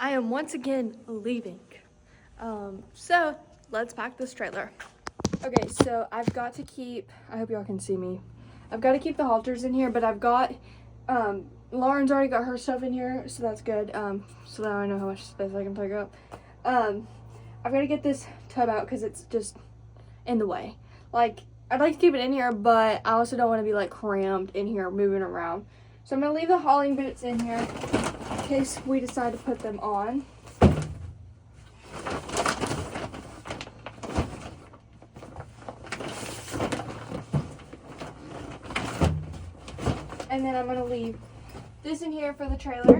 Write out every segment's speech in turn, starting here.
I am once again leaving. So let's pack this trailer. Okay, so I've got to keep, I hope y'all can see me. I've got to keep the halters in here, but I've got, Lauren's already got her stuff in here, so that's good. So now I know how much space I can take up. I've got to get this tub out because it's just in the way. Like, I'd like to keep it in here, but I also don't want to be like crammed in here moving around. So I'm going to leave the hauling boots in here in case we decide to put them on. And then I'm going to leave this in here for the trailer.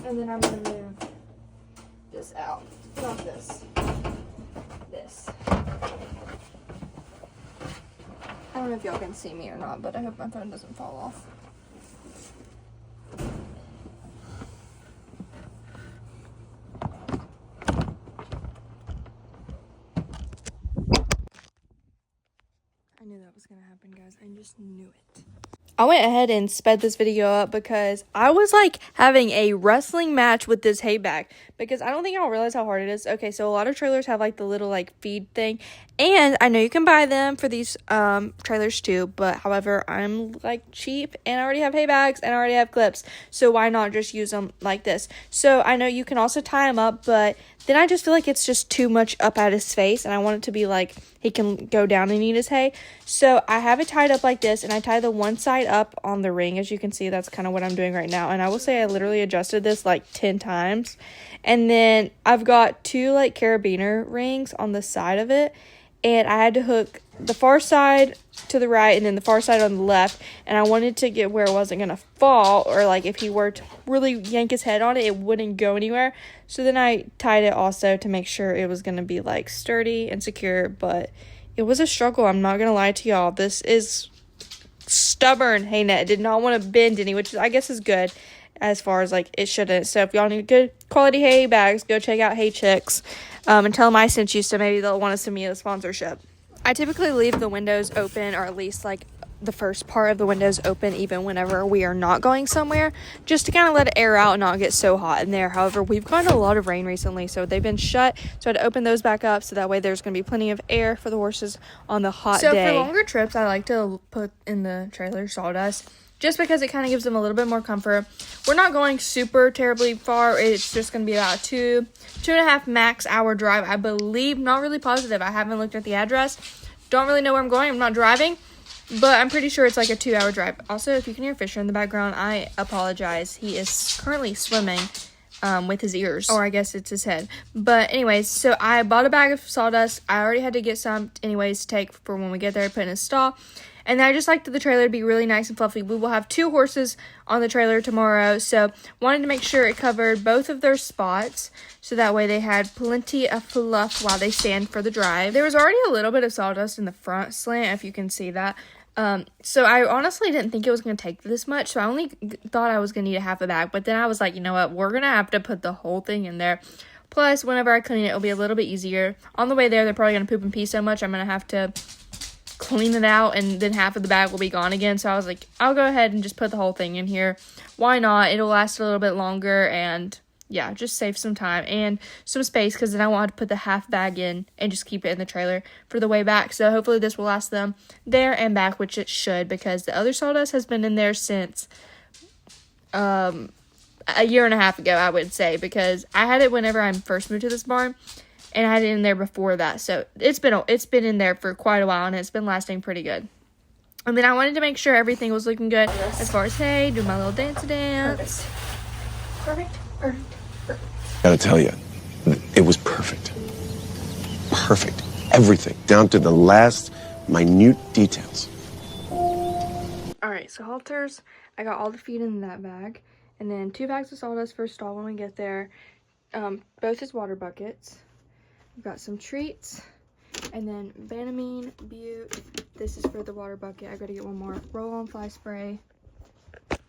And then I'm going to move this out. Not this. This. I don't know if y'all can see me or not, but I hope my phone doesn't fall off. I knew that was going to happen, guys. I just knew it. I went ahead and sped this video up because I was like having a wrestling match with this hay bag because I don't think y'all realize how hard it is. Okay, so a lot of trailers have like the little like feed thing, and I know you can buy them for these trailers too, but however, I'm like cheap and I already have hay bags and I already have clips, so why not just use them like this? So I know you can also tie them up, but then I just feel like it's just too much up at his face, and I want it to be like he can go down and eat his hay. So I have it tied up like this, and I tie the one side up on the ring. As you can see, that's kind of what I'm doing right now. And I will say I literally adjusted this like 10 times. And then I've got two like carabiner rings on the side of it, and I had to hook the far side to the right and then the far side on the left, and I wanted to get where it wasn't going to fall, or like if he were to really yank his head on it, it wouldn't go anywhere. So then I tied it also to make sure it was going to be like sturdy and secure, but it was a struggle. I'm not going to lie to y'all. This is stubborn hay net. It did not want to bend any, which I guess is good as far as like it shouldn't. So if y'all need good quality hay bags, go check out Hay Chicks and tell them I sent you, so maybe they'll want to send me a sponsorship. I typically leave the windows open, or at least like the first part of the windows open, even whenever we are not going somewhere, just to kind of let it air out and not get so hot in there. However, we've gotten a lot of rain recently, so they've been shut, so I had to open those back up so that way there's going to be plenty of air for the horses on the hot day. So for longer trips, I like to put in the trailer sawdust, just because it kind of gives them a little bit more comfort. We're not going super terribly far. It's just going to be about a 2.5 max hour drive, I believe. Not really positive. I haven't looked at the address. Don't really know where I'm going. I'm not driving, but I'm pretty sure it's like a 2-hour drive. Also, if you can hear Fisher in the background, I apologize. He is currently swimming with his ears, or I guess it's his head. But anyways, so I bought a bag of sawdust. I already had to get some anyways to take for when we get there, put in a stall. And I just like the trailer to be really nice and fluffy. We will have 2 horses on the trailer tomorrow, so wanted to make sure it covered both of their spots, so that way they had plenty of fluff while they stand for the drive. There was already a little bit of sawdust in the front slant, if you can see that. So I honestly didn't think it was going to take this much, so I only thought I was going to need a half a bag. But then I was like, you know what, we're going to have to put the whole thing in there. Plus, whenever I clean it, it'll be a little bit easier. On the way there, they're probably going to poop and pee so much, I'm going to have to clean it out, and then half of the bag will be gone again. So I was like, I'll go ahead and just put the whole thing in here. Why not? It'll last a little bit longer, and yeah, just save some time and some space, because then I want to put the half bag in and just keep it in the trailer for the way back. So hopefully this will last them there and back, which it should, because the other sawdust has been in there since a 1.5 years ago, I would say, because I had it whenever I first moved to this barn, and I had it in there before that. So it's been in there for quite a while, and it's been lasting pretty good. And then I wanted to make sure everything was looking good as far as, hey, do my little dance. Perfect. Gotta tell you, it was perfect. Perfect. Everything, down to the last minute details. Alright, so halters, I got all the feed in that bag, and then 2 bags of sawdust for a stall when we get there. Both his water buckets. We've got some treats, and then Banamine, Butte. This is for the water bucket. I gotta get one more roll-on fly spray,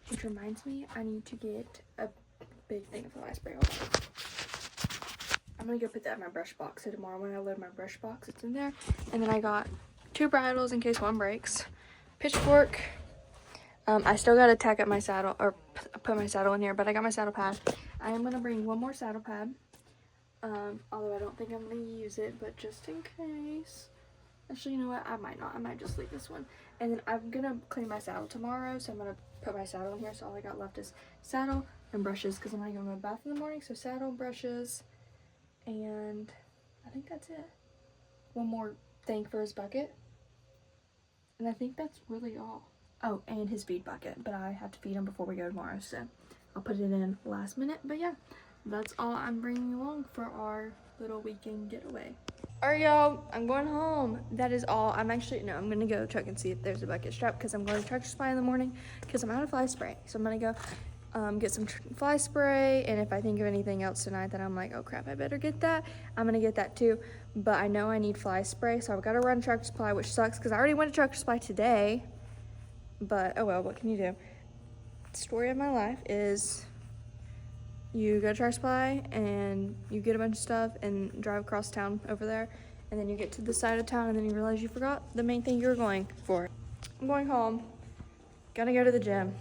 which reminds me I need to get a big thing of fly spray. I'm gonna go put that in my brush box, so tomorrow when I load my brush box, it's in there. And then I got 2 bridles in case one breaks. pitchfork. I still gotta tack up my saddle, or put my saddle in here, but I got my saddle pad. I am gonna bring one more saddle pad. Although I don't think I'm gonna use it, but just in case. Actually, you know what? I might not. I might just leave this one. And then I'm gonna clean my saddle tomorrow, so I'm gonna put my saddle in here. So all I got left is saddle and brushes, because I'm gonna go to my bath in the morning. So saddle, brushes, and I think that's it. One more thing for his bucket. And I think that's really all. Oh, and his feed bucket, but I have to feed him before we go tomorrow, so I'll put it in last minute. But yeah, that's all I'm bringing along for our little weekend getaway. All right, y'all, I'm going home. That is all. I'm gonna go check and see if there's a bucket strap, because I'm going to Tractor Supply in the morning because I'm out of fly spray. So I'm gonna go get some fly spray, and if I think of anything else tonight that I'm like, oh crap, I better get that, I'm gonna get that too. But I know I need fly spray, so I've got to run Tractor Supply, which sucks because I already went to Tractor Supply today. But oh well, what can you do? The story of my life is you go to Tractor Supply and you get a bunch of stuff and drive across town over there, and then you get to the side of town and then you realize you forgot the main thing you were going for. I'm going home, gonna go to the gym,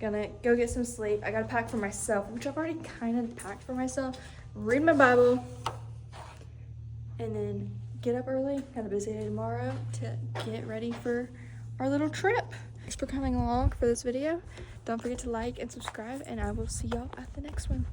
gonna go get some sleep. I gotta pack for myself, which I've already kind of packed for myself, read my Bible, and then get up early. Got a busy day tomorrow to get ready for our little trip. Thanks for coming along for this video. Don't forget to like and subscribe, and I will see y'all at the next one.